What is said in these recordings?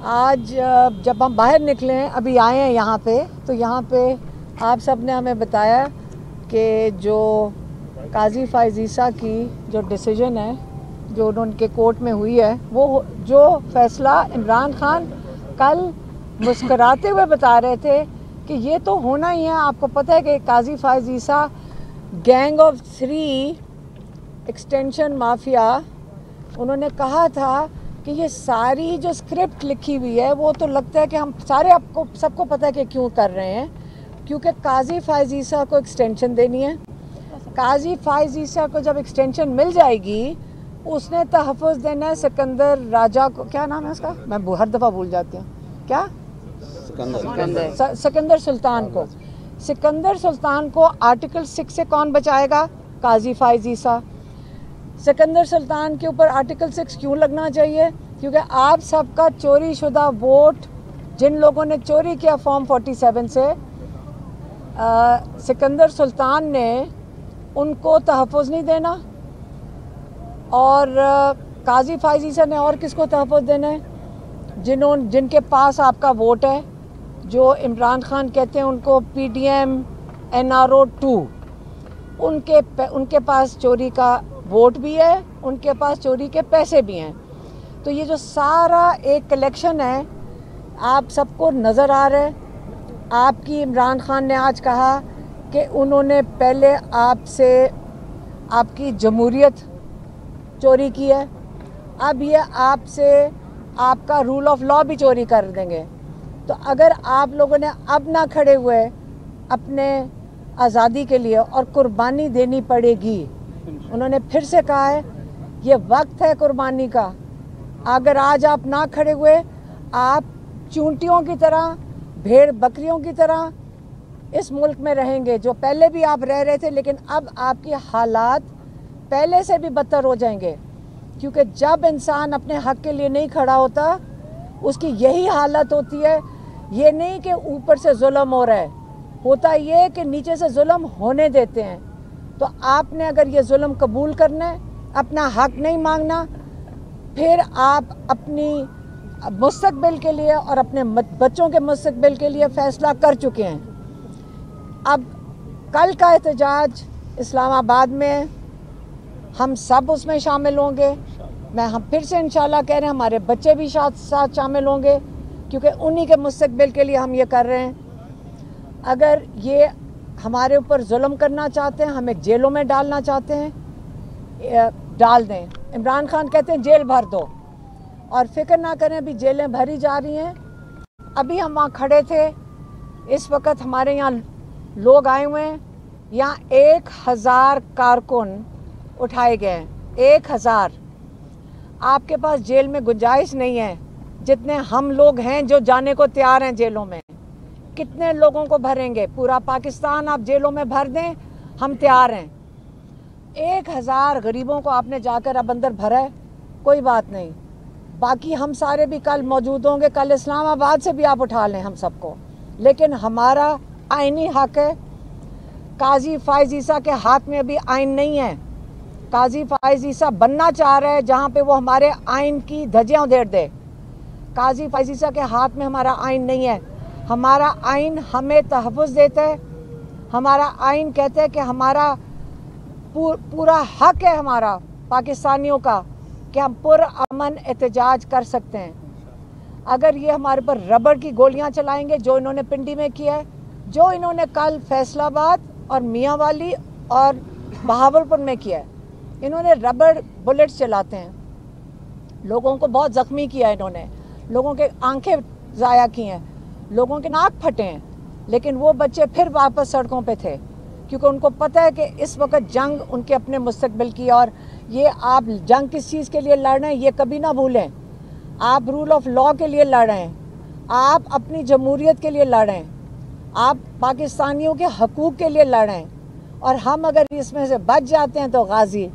آج جب ہم باہر نکلے ہیں، ابھی آئے ہیں یہاں پہ، تو یہاں پہ آپ سب نے ہمیں بتایا کہ جو قاضی فائز عیسیٰ کی جو ڈیسیجن ہے، جو ان کے کورٹ میں ہوئی ہے، وہ جو فیصلہ عمران خان کل مسکراتے ہوئے بتا رہے تھے کہ یہ تو ہونا ہی ہے۔ آپ کو پتہ ہے کہ قاضی فائز عیسیٰ گینگ آف 3 ایکسٹینشن مافیا، انہوں نے کہا تھا کہ یہ ساری جو اسکرپٹ لکھی ہوئی ہے وہ تو لگتا ہے کہ ہم سارے آپ کو سب کو پتہ ہے کہ کیوں کر رہے ہیں، کیونکہ قاضی فائز عیسیٰ کو ایکسٹینشن دینی ہے۔ قاضی فائز عیسیٰ کو جب ایکسٹینشن مل جائے گی، اس نے تحفظ دینا ہے سکندر راجہ کو، کیا نام ہے اس کا، میں ہر دفعہ بھول جاتی ہوں، کیا سکندر سلطان کو۔ سکندر سلطان کو آرٹیکل 6 سے کون بچائے گا؟ قاضی فائز عیسیٰ۔ سکندر سلطان کے اوپر آرٹیکل 6 کیوں لگنا چاہیے؟ کیونکہ آپ سب کا چوری شدہ ووٹ، جن لوگوں نے چوری کیا فارم 47 سے، سکندر سلطان نے ان کو تحفظ نہیں دینا، اور قاضی فائز عیسیٰ نے اور کس کو تحفظ دینا ہے؟ جن کے پاس آپ کا ووٹ ہے، جو عمران خان کہتے ہیں ان کو پی ڈی ایم NRO 2، ان کے پاس چوری کا ووٹ بھی ہے، ان کے پاس چوری کے پیسے بھی ہیں۔ تو یہ جو سارا ایک کلیکشن ہے، آپ سب کو نظر آ رہا ہے۔ آپ کی عمران خان نے آج کہا کہ انہوں نے پہلے آپ سے آپ کی جمہوریت چوری کی ہے، اب یہ آپ سے آپ کا رول آف لا بھی چوری کر دیں گے۔ تو اگر آپ لوگوں نے اب نہ کھڑے ہوئے اپنے آزادی کے لیے، اور قربانی دینی پڑے گی، انہوں نے پھر سے کہا ہے یہ وقت ہے قربانی کا۔ اگر آج آپ نہ کھڑے ہوئے، آپ چونٹیوں کی طرح، بھیڑ بکریوں کی طرح اس ملک میں رہیں گے، جو پہلے بھی آپ رہ رہے تھے، لیکن اب آپ کی حالات پہلے سے بھی بدتر ہو جائیں گے، کیونکہ جب انسان اپنے حق کے لیے نہیں کھڑا ہوتا، اس کی یہی حالت ہوتی ہے۔ یہ نہیں کہ اوپر سے ظلم ہو رہا ہے، ہوتا یہ کہ نیچے سے ظلم ہونے دیتے ہیں۔ تو آپ نے اگر یہ ظلم قبول کرنا ہے، اپنا حق نہیں مانگنا، پھر آپ اپنی مستقبل کے لیے اور اپنے بچوں کے مستقبل کے لیے فیصلہ کر چکے ہیں۔ اب کل کا احتجاج اسلام آباد میں، ہم سب اس میں شامل ہوں گے۔ ہم پھر سے انشاءاللہ کہہ رہے ہیں، ہمارے بچے بھی ساتھ شامل ہوں گے، کیونکہ انہی کے مستقبل کے لیے ہم یہ کر رہے ہیں۔ اگر یہ ہمارے اوپر ظلم کرنا چاہتے ہیں، ہمیں جیلوں میں ڈالنا چاہتے ہیں، ڈال دیں۔ عمران خان کہتے ہیں جیل بھر دو، اور فکر نہ کریں، ابھی جیلیں بھری جا رہی ہیں۔ ابھی ہم وہاں کھڑے تھے، اس وقت ہمارے یہاں لوگ آئے ہوئے ہیں، یہاں 1000 کارکن اٹھائے گئے ہیں، 1000۔ آپ کے پاس جیل میں گنجائش نہیں ہے، جتنے ہم لوگ ہیں جو جانے کو تیار ہیں جیلوں میں۔ کتنے لوگوں کو بھریں گے؟ پورا پاکستان آپ جیلوں میں بھر دیں، ہم تیار ہیں۔ 1000 غریبوں کو آپ نے جا کر اب اندر بھرا ہے، کوئی بات نہیں، باقی ہم سارے بھی کل موجود ہوں گے، کل اسلام آباد سے بھی آپ اٹھا لیں ہم سب کو، لیکن ہمارا آئینی حق ہے۔ قاضی فائز عیسیٰ کے ہاتھ میں ابھی آئین نہیں ہے۔ قاضی فائز عیسیٰ بننا چاہ رہا ہے جہاں پہ وہ ہمارے آئین کی دھجیاں ادھیڑ دے۔ قاضی فائز عیسیٰ کے ہاتھ میں ہمارا آئین نہیں ہے۔ ہمارا آئین ہمیں تحفظ دیتا ہے، ہمارا آئین کہتا ہے کہ ہمارا پورا حق ہے ہمارا پاکستانیوں کا کہ ہم پرامن احتجاج کر سکتے ہیں۔ اگر یہ ہمارے پر ربڑ کی گولیاں چلائیں گے، جو انہوں نے پنڈی میں کیا ہے، جو انہوں نے کل فیصل آباد اور میاں والی اور بہاولپور میں کیا ہے، انہوں نے ربڑ بلٹس چلاتے ہیں، لوگوں کو بہت زخمی کیا ہے، انہوں نے لوگوں کے آنکھیں ضائع کی ہیں، لوگوں کے ناک پھٹے ہیں، لیکن وہ بچے پھر واپس سڑکوں پہ تھے، کیونکہ ان کو پتہ ہے کہ اس وقت جنگ ان کے اپنے مستقبل کی، اور یہ آپ جنگ کس چیز کے لیے لڑ رہے ہیں یہ کبھی نہ بھولیں۔ آپ رول آف لا کے لیے لڑ رہے ہیں، آپ اپنی جمہوریت کے لیے لڑ رہے ہیں، آپ پاکستانیوں کے حقوق کے لیے لڑ رہے ہیں، اور ہم اگر اس میں سے بچ جاتے ہیں تو غازی۔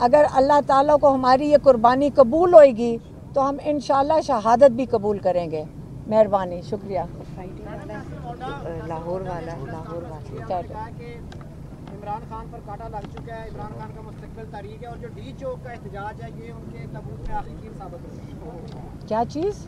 اگر اللہ تعالیٰ کو ہماری یہ قربانی قبول ہوئے گی تو ہم انشاءاللہ شہادت بھی قبول کریں گے۔ مہربانی، شکریہ۔ لاہور والا عمران خان پر کاٹا لگ چکا ہے، عمران خان کا مستقبل تاریخ ہے، اور جو ڈی چوک کا احتجاج ہے یہ ان کے تبوک میں آخری چیز ثابت ہوگی۔ کیا چیز؟